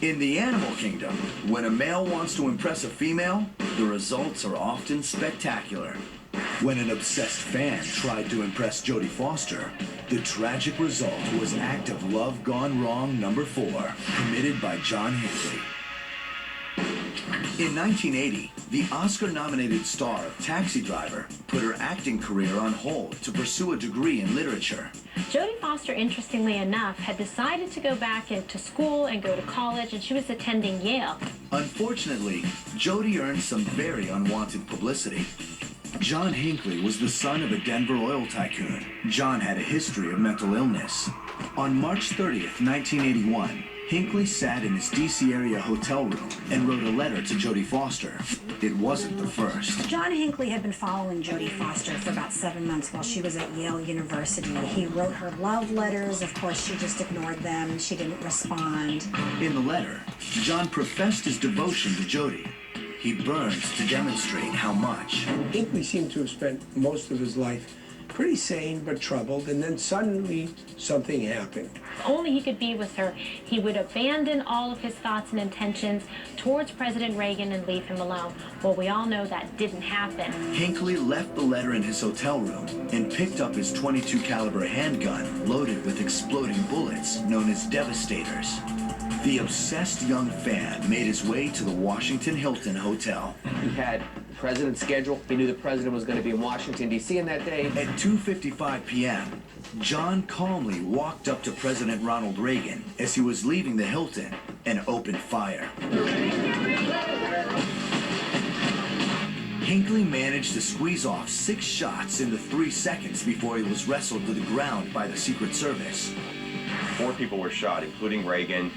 In the animal kingdom, when a male wants to impress a female, the results are often spectacular. When an obsessed fan tried to impress Jodie Foster, the tragic result was Act of Love Gone Wrong #4, committed by John Hinckley. In 1980, the Oscar-nominated star of Taxi Driver put her acting career on hold to pursue a degree in literature. Jodie Foster, interestingly enough, had decided to go back into school and go to college, and she was attending Yale. Unfortunately, Jodie earned some very unwanted publicity. John Hinckley was the son of a Denver oil tycoon. John had a history of mental illness. On March 30th, 1981, Hinckley sat in his D.C. area hotel room and wrote a letter to Jodie Foster. It wasn't the first. John Hinckley had been following Jodie Foster for about 7 months while she was at Yale University. He wrote her love letters. Of course, she just ignored them. She didn't respond. In the letter, John professed his devotion to Jodie. He burned to demonstrate how much. Hinckley seemed to have spent most of his life pretty sane but troubled, and then suddenly something happened. If only he could be with her, he would abandon all of his thoughts and intentions towards President Reagan and leave him alone. Well, we all know that didn't happen. Hinckley left the letter in his hotel room and picked up his .22 caliber handgun loaded with exploding bullets known as Devastators. The obsessed young fan made his way to the Washington Hilton Hotel. He had the president's schedule. He knew the president was going to be in Washington, D.C. in that day. At 2:55 p.m., John calmly walked up to President Ronald Reagan as he was leaving the Hilton and opened fire. Hinckley managed to squeeze off 6 shots in the 3 seconds before he was wrestled to the ground by the Secret Service. 4 people were shot, including Reagan,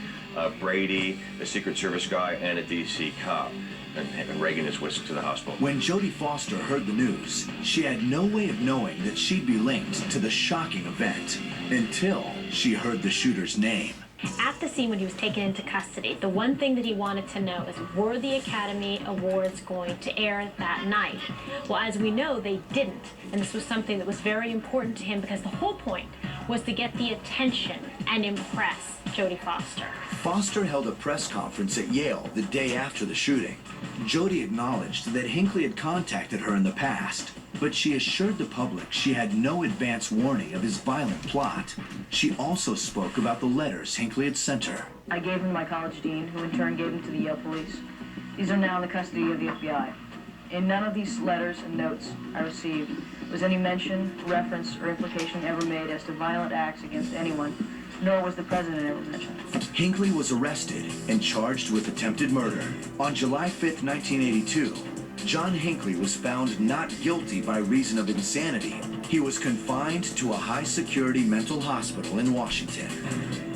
Brady, the Secret Service guy, and a D.C. cop. And Reagan is whisked to the hospital. When Jodie Foster heard the news, she had no way of knowing that she'd be linked to the shocking event until she heard the shooter's name. At the scene when he was taken into custody, the one thing that he wanted to know is, were the Academy Awards going to air that night? Well, as we know, they didn't. And this was something that was very important to him because the whole point was to get the attention and impress Jodie Foster. Foster held a press conference at Yale the day after the shooting. Jodie acknowledged that Hinckley had contacted her in the past, but she assured the public she had no advance warning of his violent plot. She also spoke about the letters Hinckley had sent her. I gave them to my college dean, who in turn gave them to the Yale police. These are now in the custody of the FBI. In none of these letters and notes I received was any mention, reference, or implication ever made as to violent acts against anyone, nor was the president ever mentioned. Hinckley was arrested and charged with attempted murder. On July 5th, 1982, John Hinckley was found not guilty by reason of insanity. He was confined to a high-security mental hospital in Washington.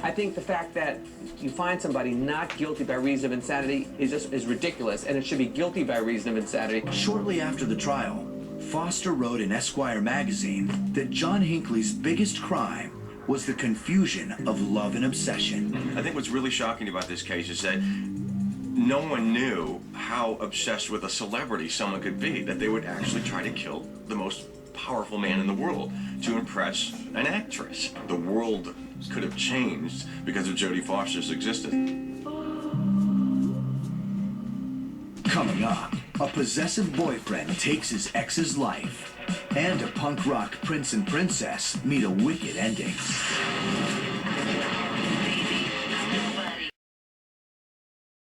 I think the fact that you find somebody not guilty by reason of insanity is ridiculous, and it should be guilty by reason of insanity. Shortly after the trial, Foster wrote in Esquire magazine that John Hinckley's biggest crime was the confusion of love and obsession. I think what's really shocking about this case is that no one knew how obsessed with a celebrity someone could be, that they would actually try to kill the most powerful man in the world to impress an actress. The world could have changed because of Jodie Foster's existence. Coming up, a possessive boyfriend takes his ex's life, and a punk rock prince and princess meet a wicked ending.